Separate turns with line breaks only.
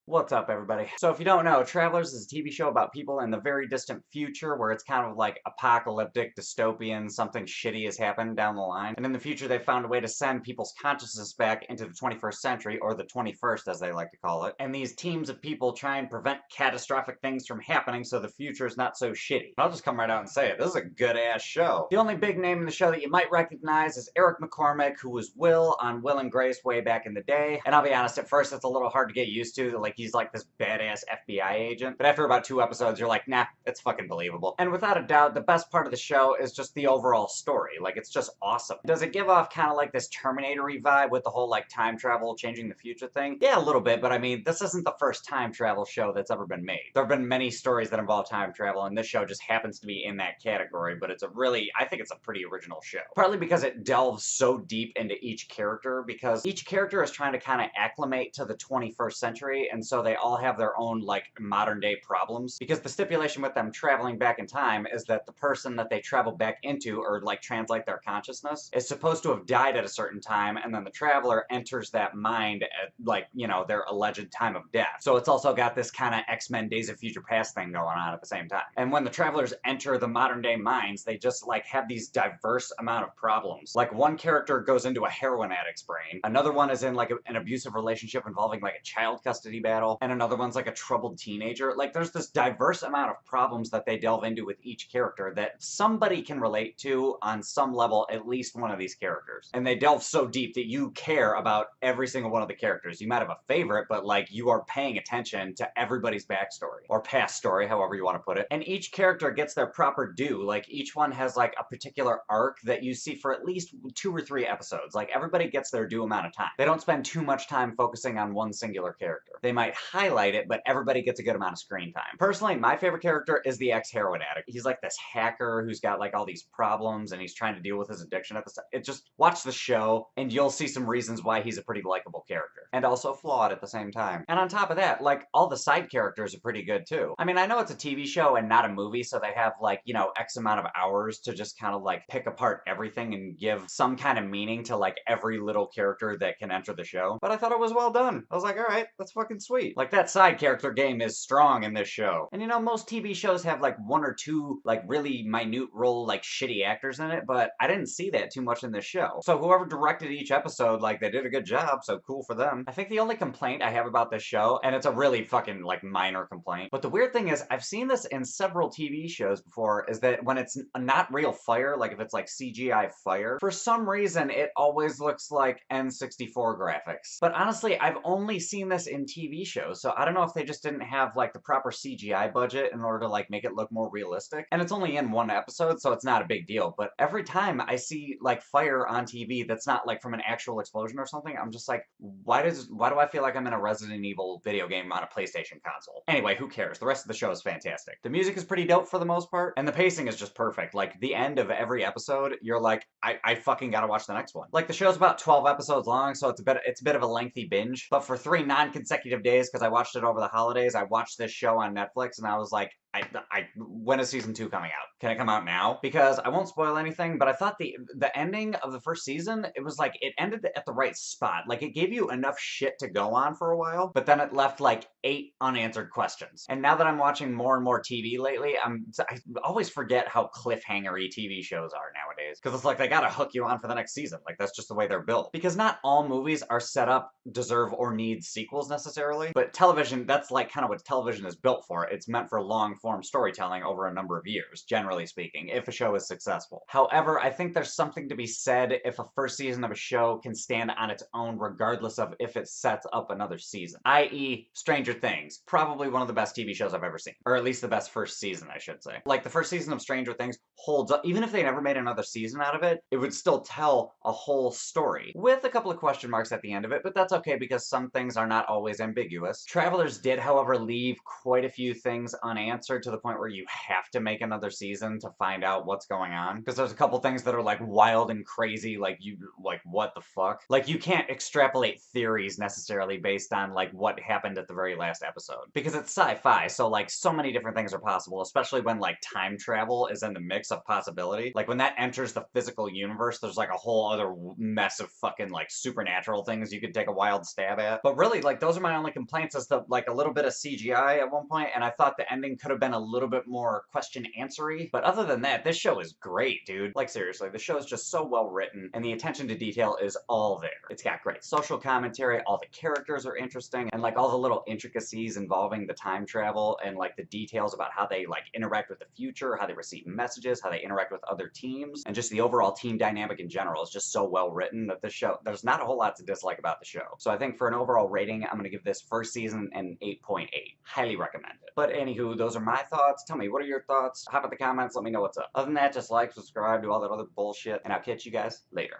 What's up, everybody? So if you don't know, Travelers is a TV show about people in the very distant future where it's kind of like apocalyptic, dystopian, something shitty has happened down the line. And in the future, they've found a way to send people's consciousness back into the 21st century, or the 21st as they like to call it. And these teams of people try and prevent catastrophic things from happening so the future is not so shitty. I'll just come right out and say it. This is a good-ass show. The only big name in the show that you might recognize is Eric McCormick, who was Will on Will and Grace way back in the day. And I'll be honest, at first it's a little hard to get used to. Like, he's like this badass FBI agent. But after about 2 episodes, you're like, nah, it's fucking believable. And without a doubt, the best part of the show is just the overall story. Like, it's just awesome. Does it give off kind of like this Terminator-y vibe with the whole, like, time travel, changing the future thing? Yeah, a little bit, but I mean, this isn't the first time travel show that's ever been made. There have been many stories that involve time travel, and this show just happens to be in that category, but it's a really, I think it's a pretty original show. Partly because it delves so deep into each character, because each character is trying to kind of acclimate to the 21st century, and so they all have their own, like, modern day problems. Because the stipulation with them traveling back in time is that the person that they travel back into, or like translate their consciousness, is supposed to have died at a certain time, and then the traveler enters that mind at, like, you know, their alleged time of death. So it's also got this kind of X-Men Days of Future Past thing going on at the same time. And when the travelers enter the modern day minds, they just, like, have these diverse amount of problems. Like, one character goes into a heroin addict's brain, another one is in, like, an abusive relationship involving, like, a child custody battle, and another one's like a troubled teenager. Like, there's this diverse amount of problems that they delve into with each character that somebody can relate to on some level, at least one of these characters. And they delve so deep that you care about every single one of the characters. You might have a favorite, but, like, you are paying attention to everybody's backstory, or past story, however you want to put it. And each character gets their proper due. Like, each one has, like, a particular arc that you see for at least 2 or 3 episodes. Like, everybody gets their due amount of time. They don't spend too much time focusing on one singular character. They might highlight it, but everybody gets a good amount of screen time. Personally, my favorite character is the ex-heroin addict. He's like this hacker who's got, like, all these problems, and he's trying to deal with his addiction at the time. Watch the show, and you'll see some reasons why he's a pretty likable character. And also flawed at the same time. And on top of that, like, all the side characters are pretty good too. I mean, I know it's a TV show and not a movie, so they have, like, you know, X amount of hours to just kind of, like, pick apart everything and give some kind of meaning to, like, every little character that can enter the show. But I thought it was well done. I was like, alright, that's fucking sweet. Like, that side character game is strong in this show. And you know, most TV shows have, like, 1 or 2, like, really minute role, like, shitty actors in it, but I didn't see that too much in this show. So whoever directed each episode, like, they did a good job, so cool for them. I think the only complaint I have about this show, and it's a really fucking, like, minor complaint, but the weird thing is, I've seen this in several TV shows before, is that when it's not real fire, like if it's like CGI fire, for some reason it always looks like N64 graphics. But honestly, I've only seen this in TV shows, so I don't know if they just didn't have, like, the proper CGI budget in order to, like, make it look more realistic. And it's only in 1 episode, so it's not a big deal, but every time I see, like, fire on TV that's not, like, from an actual explosion or something, I'm just like, why do I feel like I'm in a Resident Evil video game on a PlayStation console? Anyway, who cares? The rest of the show is fantastic. The music is pretty dope for the most part, and the pacing is just perfect. Like, the end of every episode, you're like, I fucking gotta watch the next one. Like, the show's about 12 episodes long, so it's a bit of a lengthy binge, but for 3 non-consecutive days, because I watched it over the holidays, I watched this show on Netflix, and I was like, when is season 2 coming out? Can it come out now? Because I won't spoil anything, but I thought the ending of the first season, it was like, it ended at the right spot. Like, it gave you enough shit to go on for a while, but then it left, like, 8 unanswered questions. And now that I'm watching more and more TV lately, I always forget how cliffhanger-y TV shows are nowadays. Because it's like, they gotta hook you on for the next season. Like, that's just the way they're built. Because not all movies are set up, deserve, or need sequels necessarily, but television, that's, like, kind of what television is built for. It's meant for long-form storytelling over a number of years, generally speaking, if a show is successful. However, I think there's something to be said if a first season of a show can stand on its own regardless of if it sets up another season. I.e., Stranger Things. Probably one of the best TV shows I've ever seen. Or at least the best first season, I should say. Like, the first season of Stranger Things holds up. Even if they never made another season out of it, it would still tell a whole story. With a couple of question marks at the end of it, but that's okay because some things are not always ambiguous. Travelers did, however, leave quite a few things unanswered absurd to the point where you have to make another season to find out what's going on. Because there's a couple things that are like wild and crazy, like what the fuck? Like you can't extrapolate theories necessarily based on like what happened at the very last episode. Because it's sci-fi, so like so many different things are possible, especially when like time travel is in the mix of possibility. Like when that enters the physical universe, there's like a whole other mess of fucking like supernatural things you could take a wild stab at. But really, like those are my only complaints, is the like a little bit of CGI at one point, and I thought the ending could have been a little bit more question-answery. But other than that, this show is great, dude. Like seriously, the show is just so well written, and the attention to detail is all there. It's got great social commentary, all the characters are interesting, and like all the little intricacies involving the time travel, and like the details about how they like interact with the future, how they receive messages, how they interact with other teams, and just the overall team dynamic in general is just so well written that this show, there's not a whole lot to dislike about the show. So I think for an overall rating, I'm gonna give this first season an 8.8. Highly recommend it. But anywho, those are my thoughts. Tell me, what are your thoughts? Hop in the comments, let me know what's up. Other than that, just like, subscribe, do all that other bullshit, and I'll catch you guys later.